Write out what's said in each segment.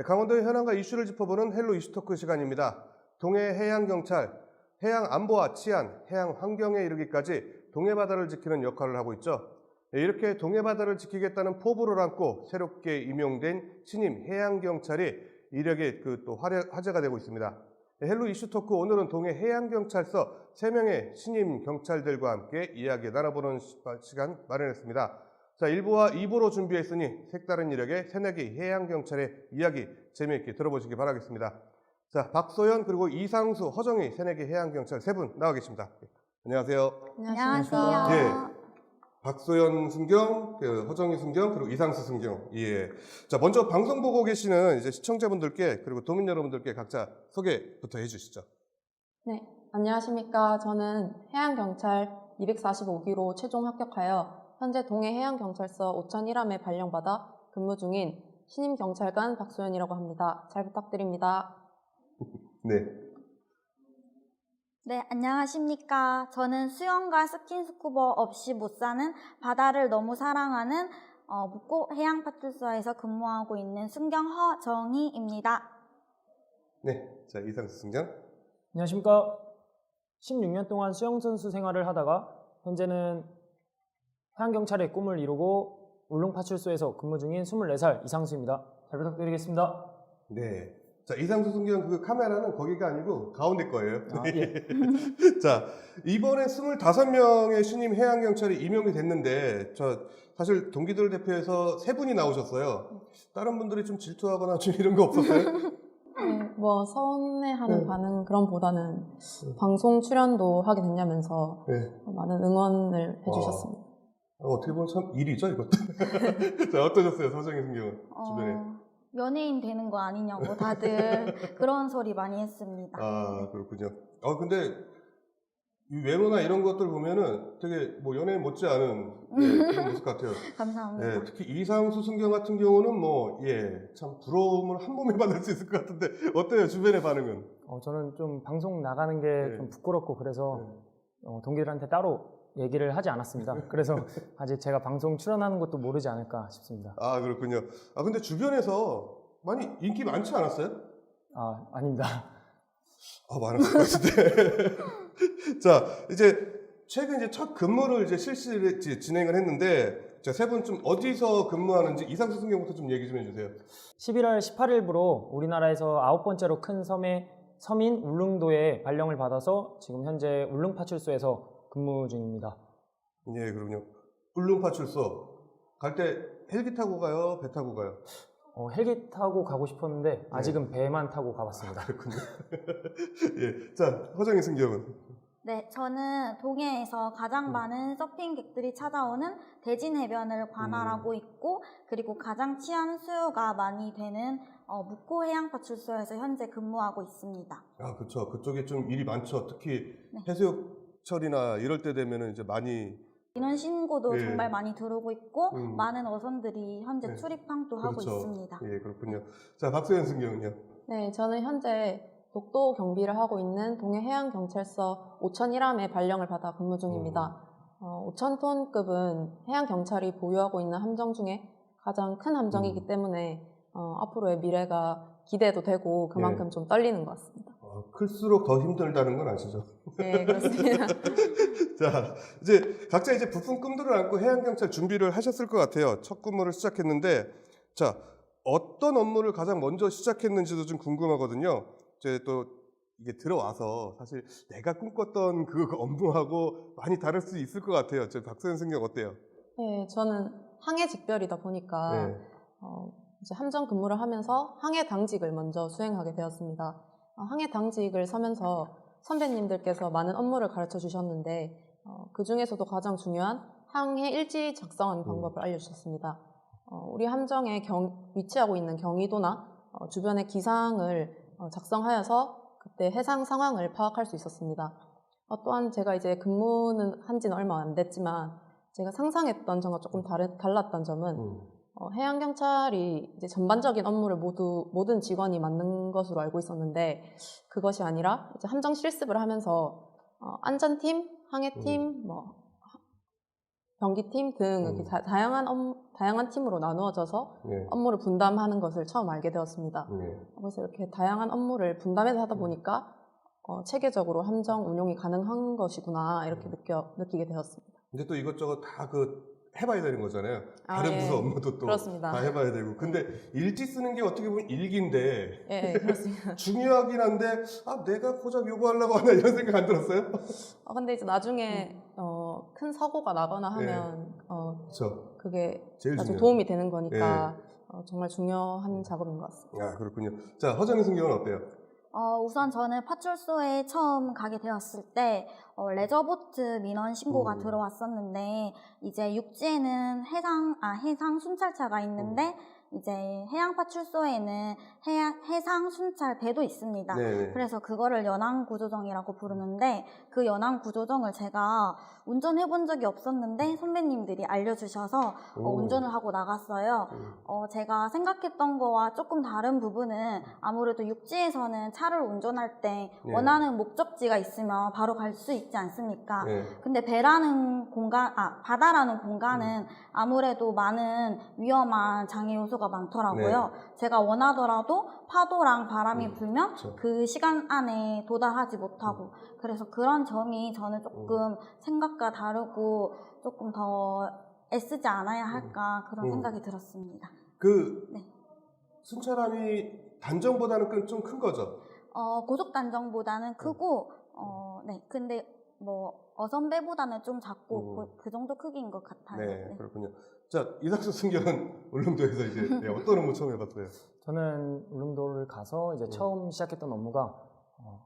강원도의 현안과 이슈를 짚어보는 헬로 이슈토크 시간입니다. 동해 해양경찰, 해양 안보와 치안, 해양 환경에 이르기까지 동해 바다를 지키는 역할을 하고 있죠. 이렇게 동해 바다를 지키겠다는 포부를 안고 새롭게 임용된 신임 해양경찰이 이력에 또 화제가 되고 있습니다. 헬로 이슈토크 오늘은 동해 해양경찰서 3명의 신임 경찰들과 함께 이야기 나눠보는 시간 마련했습니다. 자, 1부와 2부로 준비했으니 색다른 이력의 새내기 해양경찰의 이야기 재미있게 들어보시기 바라겠습니다. 자, 박소연 그리고 이상수, 허정희 새내기 해양경찰 3분 나와 계십니다. 안녕하세요. 안녕하세요. 예. 박소연 순경, 허정희 순경, 그리고 이상수 순경. 예. 자, 먼저 방송 보고 계시는 이제 시청자분들께 그리고 도민 여러분들께 각자 소개부터 해주시죠. 네, 안녕하십니까. 저는 해양경찰 245기로 최종 합격하여 현재 동해 해양경찰서 5001함에 발령받아 근무 중인 신임 경찰관 박소연이라고 합니다. 잘 부탁드립니다. 네. 네, 안녕하십니까. 저는 수영과 스킨스쿠버 없이 못 사는 바다를 너무 사랑하는 묵고 해양파출소에서 근무하고 있는 순경 허정희입니다. 네. 자, 이상수 순경. 안녕하십니까. 16년 동안 수영선수 생활을 하다가 현재는 해양경찰의 꿈을 이루고 울릉파출소에서 근무 중인 24살 이상수입니다. 잘 부탁드리겠습니다. 네. 자, 이상수 순경 그 카메라는 거기가 아니고 가운데 거예요. 아, 예. 자, 이번에 25명의 신임 해양경찰이 임용이 됐는데 사실 동기들 대표해서 3분이 나오셨어요. 다른 분들이 좀 질투하거나 좀 이런 거 없었어요? 네, 뭐 서운해하는 반응 그런 보다는 방송 출연도 하게 됐냐면서 네. 많은 응원을 해주셨습니다. 어떻게 보면 참 일이죠, 이것도. 자, 어떠셨어요, 서정희 순경은 주변에? 연예인 되는 거 아니냐고 다들 그런 소리 많이 했습니다. 아, 그렇군요. 근데 이 외모나 이런 것들 보면은 되게 뭐 연예인 못지않은 그런 모습 같아요. 감사합니다. 네, 특히 이상수 순경 같은 경우는 참 부러움을 한 몸에 받을 수 있을 것 같은데 어때요, 주변의 반응은? 저는 좀 방송 나가는 게 좀 부끄럽고 그래서 동기들한테 따로 얘기를 하지 않았습니다. 그래서 아직 제가 방송 출연하는 것도 모르지 않을까 싶습니다. 아, 그렇군요. 근데 주변에서 많이 인기 많지 않았어요? 아, 아닙니다. 많았을 것 같은데. 자, 이제 최근 첫 근무를 실시를 진행을 했는데, 자, 3분 좀 어디서 근무하는지 이상수 순경부터 좀 얘기 좀 해주세요. 11월 18일부로 우리나라에서 9번째로 큰 섬인 울릉도에 발령을 받아서 지금 현재 울릉파출소에서 근무 중입니다. 예, 그럼요. 울릉파출소 갈 때 헬기 타고 가요? 배 타고 가요? 헬기 타고 가고 싶었는데 아직은 배만 타고 가봤습니다. 그렇군요. 예, 자, 허정희 순경은? 네, 저는 동해에서 가장 많은 서핑객들이 찾아오는 대진 해변을 관할하고 있고, 그리고 가장 치안 수요가 많이 되는 묵고 해양파출소에서 현재 근무하고 있습니다. 아, 그렇죠. 그쪽에 좀 일이 많죠. 특히 네. 해수욕철이나 이럴 때 되면은 이제 많이 인원 신고도 예. 정말 많이 들어오고 있고, 음. 많은 어선들이 현재 네. 출입항도 하고 그렇죠. 있습니다. 예, 그렇군요. 자, 박소연 순경은요? 네, 저는 현재 독도 경비를 하고 있는 동해 해양경찰서 5001함에 발령을 받아 근무 중입니다. 5,000톤급은 해양경찰이 보유하고 있는 함정 중에 가장 큰 함정이기 때문에 앞으로의 미래가 기대도 되고 그만큼 좀 떨리는 것 같습니다. 클수록 더 힘들다는 건 아시죠? 네, 그렇습니다. 자, 이제 각자 부푼 꿈들을 안고 해양경찰 준비를 하셨을 것 같아요. 첫 근무를 시작했는데, 자, 어떤 업무를 가장 먼저 시작했는지도 좀 궁금하거든요. 이제 또 이게 들어와서 사실 내가 꿈꿨던 그 업무하고 많이 다를 수 있을 것 같아요. 박소연 순경 어때요? 네, 저는 항해 직별이다 보니까 네. 이제 함정 근무를 하면서 항해 당직을 먼저 수행하게 되었습니다. 항해 당직을 서면서 선배님들께서 많은 업무를 가르쳐 주셨는데 그 중에서도 가장 중요한 항해 일지 작성하는 방법을 알려주셨습니다. 우리 함정에 위치하고 있는 경위도나 주변의 기상을 작성하여서 그때 해상 상황을 파악할 수 있었습니다. 또한 제가 이제 근무는 한 지는 얼마 안 됐지만 제가 상상했던 점과 조금 달랐던 점은 해양경찰이 이제 전반적인 업무를 모든 직원이 맡는 것으로 알고 있었는데 그것이 아니라 이제 함정 실습을 하면서 안전팀, 항해팀, 병기팀 등 이렇게 다양한 팀으로 나누어져서 예. 업무를 분담하는 것을 처음 알게 되었습니다. 예. 그래서 이렇게 다양한 업무를 분담해서 하다 보니까 체계적으로 함정 운용이 가능한 것이구나 이렇게 느끼게 되었습니다. 근데 또 이것저것 다 해봐야 되는 거잖아요. 아, 다른 예. 부서 업무도 또 그렇습니다. 다 해봐야 되고. 근데 일지 쓰는 게 어떻게 보면 일기인데 예, 그렇습니다. 중요하긴 한데 내가 고작 요구하려고 하나 이런 생각 안 들었어요? 근데 이제 나중에 큰 사고가 나거나 하면 그렇죠. 그게 제일 나중에 중요해요. 도움이 되는 거니까 정말 중요한 작업인 것 같습니다. 아, 그렇군요. 자, 허정희 승경은 어때요? 우선 저는 파출소에 처음 가게 되었을 때 레저보트 민원 신고가 들어왔었는데 이제 육지에는 해상 순찰차가 있는데 이제 해양 파출소에는 해상 순찰 배도 있습니다. 네. 그래서 그거를 연안 구조정이라고 부르는데 그 연안 구조정을 제가 운전해 본 적이 없었는데 선배님들이 알려주셔서 운전을 하고 나갔어요. 제가 생각했던 거와 조금 다른 부분은 아무래도 육지에서는 차를 운전할 때 네. 원하는 목적지가 있으면 바로 갈 수 있지 않습니까? 네. 근데 바다라는 공간은 아무래도 많은 위험한 장애 요소가 많더라고요. 제가 원하더라도 파도랑 바람이 불면 그렇죠. 그 시간 안에 도달하지 못하고 그래서 그런 점이 저는 조금 생각과 다르고 조금 더 애쓰지 않아야 할까 그런 생각이 들었습니다. 그 순찰함이 단정보다는 좀 큰 거죠? 고속 단정보다는 크고 네. 근데 뭐 어선배보다는 좀 작고 그 정도 크기인 것 같아요. 네, 그렇군요. 자, 이상수 승경은 울릉도에서 이제 어떤 업무 처음 해봤어요? 저는 울릉도를 가서 이제 처음 시작했던 업무가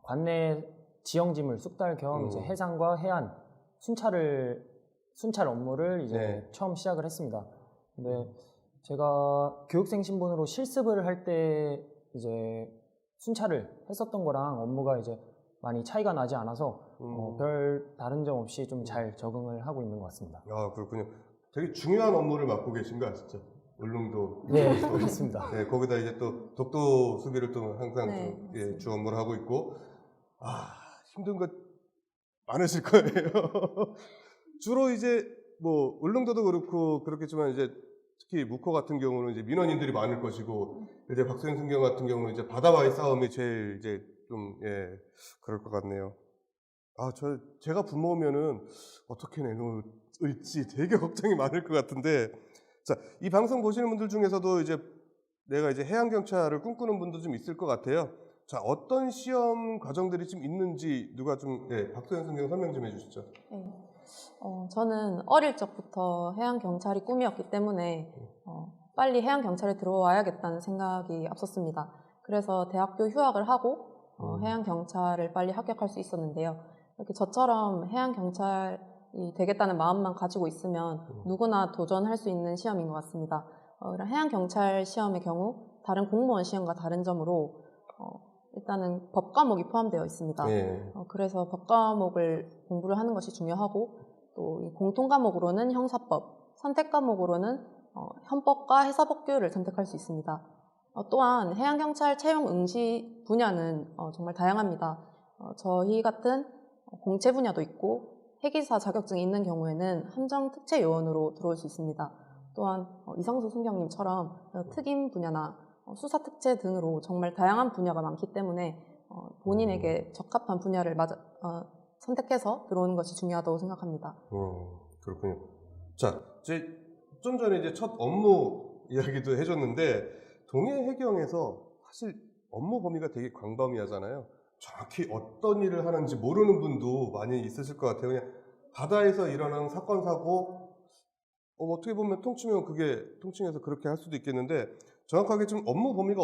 관내 지형지물 쑥달 겸 이제 해상과 해안 순찰 업무를 이제 처음 시작을 했습니다. 근데 제가 교육생 신분으로 실습을 할 때 이제 순찰을 했었던 거랑 업무가 이제 많이 차이가 나지 않아서 별 다른 점 없이 좀 잘 적응을 하고 있는 것 같습니다. 아, 그렇군요. 되게 중요한 업무를 맡고 계신 거 아시죠? 울릉도. 네, 그렇습니다. 네, 거기다 이제 또 독도 수비를 또 항상 네, 주 업무를 하고 있고, 힘든 것 많으실 거예요. 주로 이제 뭐 울릉도도 그렇고 그렇겠지만 이제 특히 묵호 같은 경우는 이제 민원인들이 많을 것이고, 이제 박소영 승경 같은 경우는 이제 바다와의 싸움이 제일 이제 좀 그럴 것 같네요. 제가 부모면은 어떻게 내놓을지 되게 걱정이 많을 것 같은데, 자, 이 방송 보시는 분들 중에서도 이제 내가 이제 해양 경찰을 꿈꾸는 분도 좀 있을 것 같아요. 자, 어떤 시험 과정들이 좀 있는지 누가 좀 박소영 선생 설명 좀 해주시죠. 네. 저는 어릴 적부터 해양 경찰이 꿈이었기 때문에 빨리 해양 경찰에 들어와야겠다는 생각이 앞섰습니다. 그래서 대학교 휴학을 하고 해양 경찰을 빨리 합격할 수 있었는데요. 이렇게 저처럼 해양 경찰이 되겠다는 마음만 가지고 있으면 누구나 도전할 수 있는 시험인 것 같습니다. 이런 해양 경찰 시험의 경우 다른 공무원 시험과 다른 점으로 일단은 법 과목이 포함되어 있습니다. 그래서 법 과목을 공부를 하는 것이 중요하고 또 공통 과목으로는 형사법, 선택 과목으로는 헌법과 해사법규를 선택할 수 있습니다. 또한 해양경찰 채용 응시 분야는 정말 다양합니다. 저희 같은 공채 분야도 있고 해기사 자격증이 있는 경우에는 함정 특채 요원으로 들어올 수 있습니다. 또한 이상수 순경님처럼 특임 분야나 수사 특채 등으로 정말 다양한 분야가 많기 때문에 본인에게 적합한 분야를 선택해서 들어오는 것이 중요하다고 생각합니다. 그렇군요. 자, 좀 전에 이제 첫 업무 이야기도 해줬는데 동해 해경에서 사실 업무 범위가 되게 광범위하잖아요. 정확히 어떤 일을 하는지 모르는 분도 많이 있으실 것 같아요. 그냥 바다에서 일어나는 사건 사고 어떻게 보면 통칭해서 그렇게 할 수도 있겠는데 정확하게 좀 업무 범위가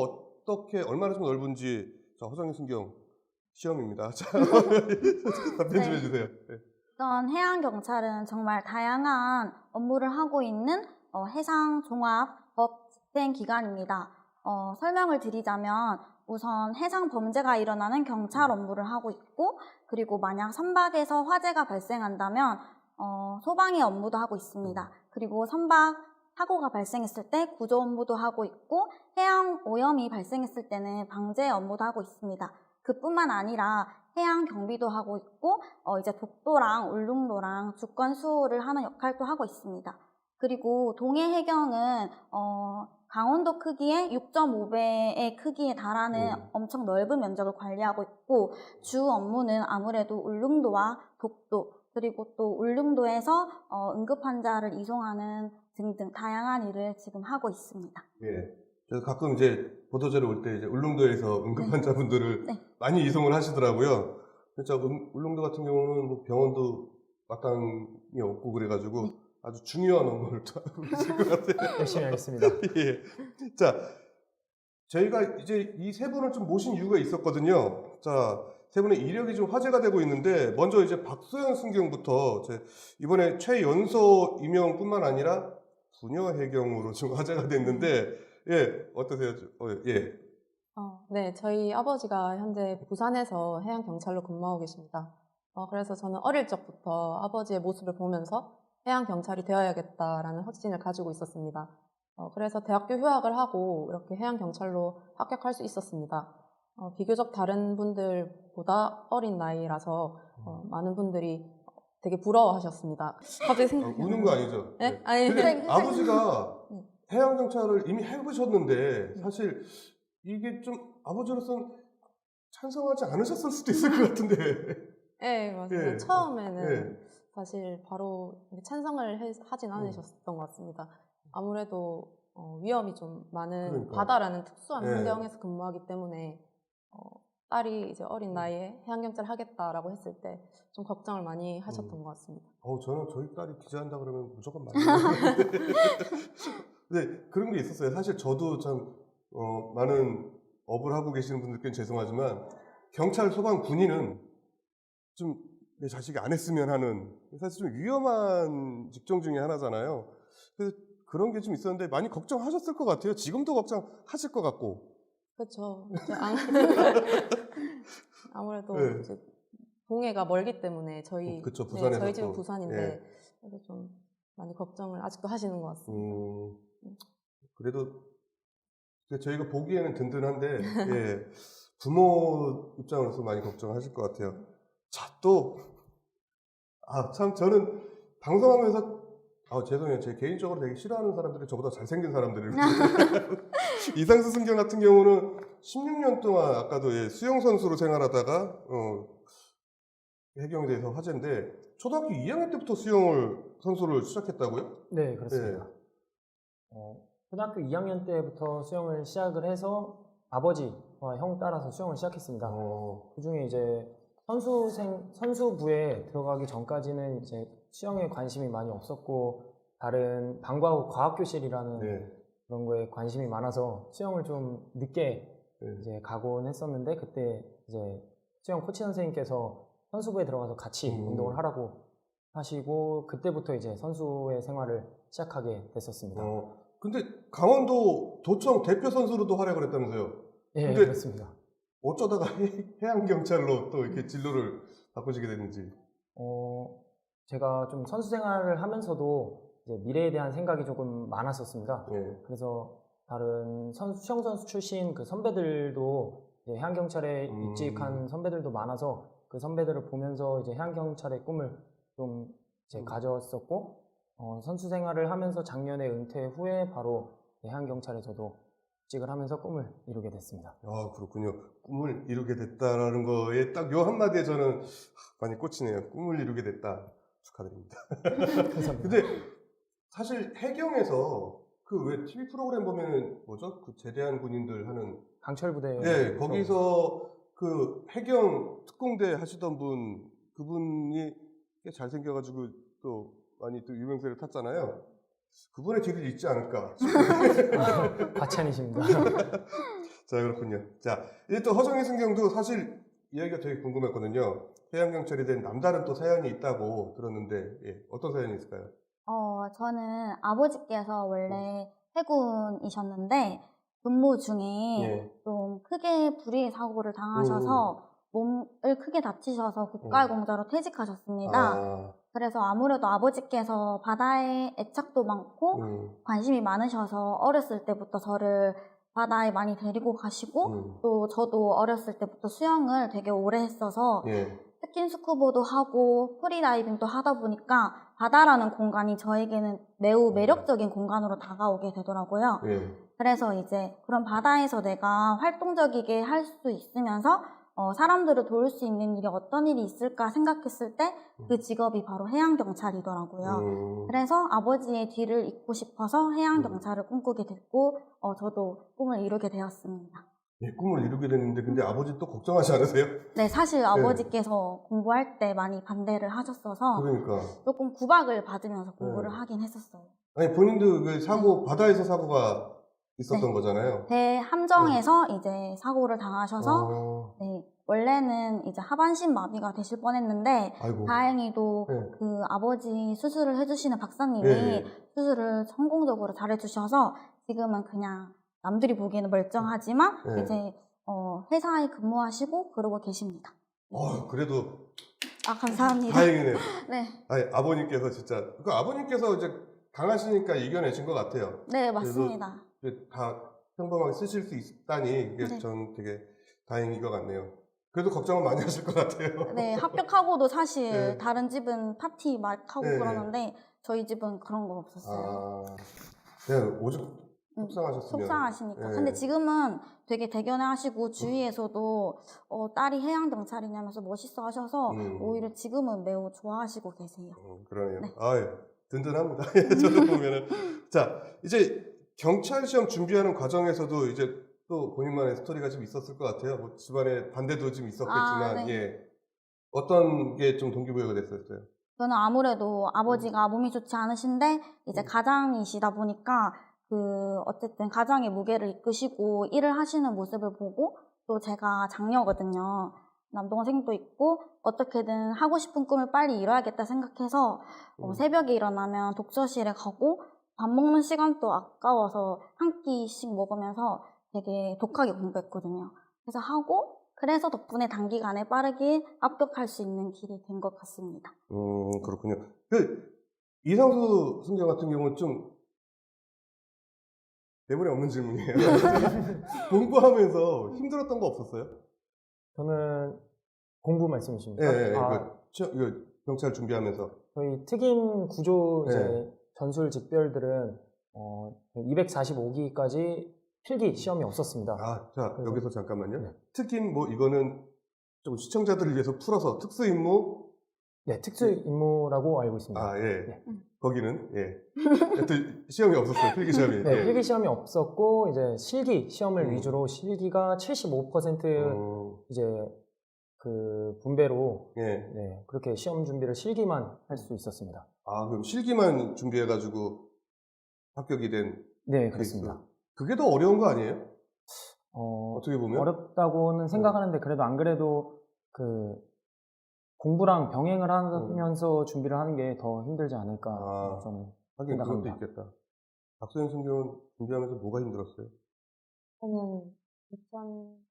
얼마나 좀 넓은지 허정희 순경 시험입니다. 자, 답변 좀 해주세요. 우선 해양경찰은 정말 다양한 업무를 하고 있는 해상종합법 집행기관입니다. 설명을 드리자면 우선 해상 범죄가 일어나는 경찰 업무를 하고 있고 그리고 만약 선박에서 화재가 발생한다면 소방의 업무도 하고 있습니다. 그리고 선박 사고가 발생했을 때 구조 업무도 하고 있고 해양 오염이 발생했을 때는 방제 업무도 하고 있습니다. 그뿐만 아니라 해양 경비도 하고 있고 이제 독도랑 울릉도랑 주권 수호를 하는 역할도 하고 있습니다. 그리고 동해 해경은 강원도 크기의 6.5배의 크기에 달하는 엄청 넓은 면적을 관리하고 있고 주 업무는 아무래도 울릉도와 독도 그리고 또 울릉도에서 응급 환자를 이송하는 등등 다양한 일을 지금 하고 있습니다. 예. 그래서 가끔 이제 보도자료 올 때 이제 울릉도에서 응급환자분들을 네. 많이 이송을 하시더라고요. 진짜 울릉도 같은 경우는 뭐 병원도 마땅히 없고 그래가지고 네. 아주 중요한 업무를 또 하고 계실 것 같아요. 열심히 하겠습니다. 예. 자, 저희가 이제 이 세 분을 좀 모신 이유가 있었거든요. 자, 세 분의 이력이 좀 화제가 되고 있는데, 먼저 이제 박소연 순경부터 이번에 최연소 임용뿐만 아니라 부녀 해경으로 좀 화제가 됐는데, 예, 어떠세요? 예. 네, 저희 아버지가 현재 부산에서 해양경찰로 근무하고 계십니다. 그래서 저는 어릴 적부터 아버지의 모습을 보면서 해양경찰이 되어야겠다라는 확신을 가지고 있었습니다. 그래서 대학교 휴학을 하고 이렇게 해양경찰로 합격할 수 있었습니다. 비교적 다른 분들보다 어린 나이라서 많은 분들이 되게 부러워하셨습니다. 갑자기 생각이 우는 거 아니죠? 네? 네. 아니, 근데 아버지가 네. 해양경찰을 이미 해보셨는데, 사실 이게 좀 아버지로서는 찬성하지 않으셨을 수도 있을 것 같은데. 네, 맞아요. 예. 처음에는 예. 사실 바로 이렇게 찬성을 하진 않으셨던 것 같습니다. 아무래도 위험이 좀 많은 그러니까요. 바다라는 특수한 예. 환경에서 근무하기 때문에 딸이 이제 어린 나이에 해양경찰 하겠다라고 했을 때 좀 걱정을 많이 하셨던 것 같습니다. 저는 저희 딸이 기자한다 그러면 무조건 맞는데. 근데 그런 게 있었어요. 사실 저도 참 많은 업을 하고 계시는 분들께는 죄송하지만 경찰, 소방, 군인은 좀 내 자식이 안 했으면 하는 사실 좀 위험한 직종 중에 하나잖아요. 그래서 그런 게 좀 있었는데 많이 걱정하셨을 것 같아요. 지금도 걱정하실 것 같고. 그렇죠. 아무래도 네. 이제 동해가 멀기 때문에 저희 그쵸, 네, 부산에서 저희 집은 또. 부산인데 예. 그래서 좀 많이 걱정을 아직도 하시는 것 같습니다. 그래도 저희가 보기에는 든든한데 예, 부모 입장으로서 많이 걱정하실 것 같아요. 자, 또 참 저는 방송하면서 죄송해요. 제 개인적으로 되게 싫어하는 사람들이 저보다 잘생긴 사람들을 이상수 순경 같은 경우는 16년 동안 아까도 수영 선수로 생활하다가 해경에 대해서 화제인데 초등학교 2학년 때부터 선수를 시작했다고요? 네, 그렇습니다. 초등학교 2학년 때부터 수영을 시작을 해서 아버지와 형 따라서 수영을 시작했습니다. 그 중에 이제 선수부에 들어가기 전까지는 이제 수영에 관심이 많이 없었고 다른 방과후 과학교실이라는 그런 거에 관심이 많아서 수영을 좀 늦게 이제 가곤 했었는데 그때 이제 수영 코치 선생님께서 선수부에 들어가서 같이 운동을 하라고 하시고 그때부터 이제 선수의 생활을 시작하게 됐었습니다. 근데 강원도 도청 대표 선수로도 활약을 했다면서요? 예, 근데 그렇습니다. 어쩌다가 해양경찰로 또 이렇게 진로를 바꾸시게 됐는지. 제가 좀 선수 생활을 하면서도 이제 미래에 대한 생각이 조금 많았었습니다. 그래서 다른 수영 선수 출신 그 선배들도 이제 해양경찰에 입직한 선배들도 많아서 그 선배들을 보면서 이제 해양경찰의 꿈을 좀 이제 가졌었고 선수 생활을 하면서 작년에 은퇴 후에 바로 해양경찰에 저도 입직을 하면서 꿈을 이루게 됐습니다. 그렇군요. 꿈을 이루게 됐다라는 거에 딱 요 한마디에 저는 많이 꽂히네요. 꿈을 이루게 됐다. 축하드립니다. 감사합니다. 근데 사실 해경에서 그 왜 TV 프로그램 보면은 뭐죠? 그 제대한 군인들 하는 강철부대. 거기서 그 해경 특공대 하시던 그분이 꽤 잘생겨가지고 또 많이 또 유명세를 탔잖아요. 그분의 길을 잇지 않을까 싶어요. 과찬이십니다. 자, 그렇군요. 자, 이제 또 허정희 순경도 사실 이야기가 되게 궁금했거든요. 해양경찰이 된 남다른 또 사연이 있다고 들었는데, 어떤 사연이 있을까요? 저는 아버지께서 원래 해군이셨는데 근무 중에 좀 크게 불의 사고를 당하셔서 몸을 크게 다치셔서 국가공자로 퇴직하셨습니다. 그래서 아무래도 아버지께서 바다에 애착도 많고 관심이 많으셔서 어렸을 때부터 저를 바다에 많이 데리고 가시고 또 저도 어렸을 때부터 수영을 되게 오래 했어서 예. 스킨스쿠버도 하고 프리다이빙도 하다 보니까 바다라는 공간이 저에게는 매우 매력적인 공간으로 다가오게 되더라고요. 예. 그래서 이제 그런 바다에서 내가 활동적이게 할 수 있으면서 사람들을 도울 수 있는 일이 어떤 일이 있을까 생각했을 때 그 직업이 바로 해양경찰이더라고요. 그래서 아버지의 뒤를 잇고 싶어서 해양경찰을 꿈꾸게 됐고 저도 꿈을 이루게 되었습니다. 예, 꿈을 이루게 됐는데 근데 아버지 또 걱정하지 않으세요? 네, 사실 아버지께서 공부할 때 많이 반대를 하셨어서 그러니까. 조금 구박을 받으면서 공부를 네. 하긴 했었어요. 아니 본인도 그 사고 바다에서 사고가 있었던 네. 거잖아요. 배 함정에서 이제 사고를 당하셔서 네, 원래는 이제 하반신 마비가 되실 뻔했는데 아이고. 다행히도 네. 그 아버지 수술을 해주시는 박사님이 네. 수술을 성공적으로 잘해주셔서 지금은 그냥 남들이 보기에는 멀쩡하지만 네. 이제 회사에 근무하시고 그러고 계십니다. 그래도 아, 감사합니다. 다행이네요. 네, 아니, 아버님께서 진짜 그 아버님께서 이제 강하시니까 이겨내신 것 같아요. 네, 맞습니다. 이제 다 평범하게 쓰실 수 있다니 이게 네. 전 되게 다행인 것 같네요. 그래도 걱정은 많이 하실 것 같아요. 네, 합격하고도 사실 네. 다른 집은 파티 막 하고 네. 그러는데 저희 집은 그런 거 없었어요. 네, 오죽 속상하셨으면. 속상하시니까. 네. 근데 지금은 되게 대견해하시고 주위에서도 딸이 해양경찰이냐면서 멋있어 하셔서 오히려 지금은 매우 좋아하시고 계세요. 그러네요. 네. 아유, 든든합니다. 저도 보면은. 자, 이제 경찰 시험 준비하는 과정에서도 이제 또 본인만의 스토리가 좀 있었을 것 같아요. 뭐 집안에 반대도 좀 있었겠지만, 네. 예. 어떤 게 좀 동기부여가 됐었어요? 저는 아무래도 아버지가 몸이 좋지 않으신데 이제 가장이시다 보니까 어쨌든 가장의 무게를 이끄시고 일을 하시는 모습을 보고 또 제가 장녀거든요. 남동생도 있고 어떻게든 하고 싶은 꿈을 빨리 이뤄야겠다 생각해서 새벽에 일어나면 독서실에 가고 밥 먹는 시간도 아까워서 한 끼씩 먹으면서 되게 독하게 공부했거든요. 그래서 하고 그래서 덕분에 단기간에 빠르게 합격할 수 있는 길이 된 것 같습니다. 그렇군요. 이상수 승경 같은 경우는 좀 내물에 없는 질문이에요. 공부하면서 힘들었던 거 없었어요? 저는 공부 말씀이십니까? 네, 이거 경찰 준비하면서. 저희 특임 구조 이제 네. 전술 직별들은 245기까지 필기 시험이 없었습니다. 자, 그래서- 여기서 잠깐만요. 네. 특임 이거는 좀 시청자들을 위해서 풀어서 특수 임무. 네, 특수 임무라고 알고 있습니다. 예. 네. 거기는 여튼 시험이 없었어요. 필기 시험이. 네, 예. 필기 시험이 없었고 이제 실기 시험을 음. 위주로 실기가 75% 이제 그 분배로 예. 네, 그렇게 시험 준비를 실기만 할 수 있었습니다. 그럼 실기만 준비해가지고 합격이 된 네, 케이스. 그렇습니다. 그게 더 어려운 거 아니에요? 어떻게 보면? 어렵다고는 생각하는데 그래도 안 그래도 그 공부랑 병행을 하면서 준비를 하는 게 더 힘들지 않을까 저는 하긴 그것도 생각합니다. 있겠다. 박소연 승경은 준비하면서 뭐가 힘들었어요? 저는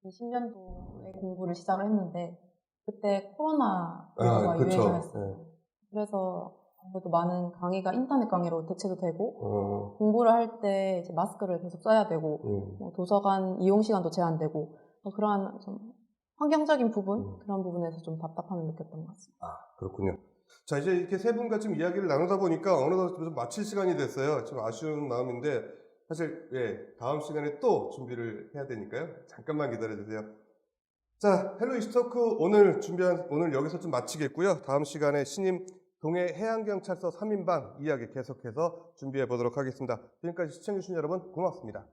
2020년도에 공부를 시작을 했는데 그때 코로나가 그쵸. 유행했어요. 그래서 아무래도 많은 강의가 인터넷 강의로 대체도 되고 공부를 할 때 마스크를 계속 써야 되고 뭐 도서관 이용 시간도 제한되고 그러한 좀 환경적인 부분 그런 부분에서 좀 답답함을 느꼈던 것 같습니다. 그렇군요. 자, 이제 이렇게 세 분과 좀 이야기를 나누다 보니까 어느덧 좀 마칠 시간이 됐어요. 좀 아쉬운 마음인데 사실 다음 시간에 또 준비를 해야 되니까요. 잠깐만 기다려주세요. 자, 헬로 이스토크 오늘 여기서 좀 마치겠고요. 다음 시간에 신임 동해 해양경찰서 3인방 이야기 계속해서 준비해 보도록 하겠습니다. 지금까지 시청해주신 여러분 고맙습니다.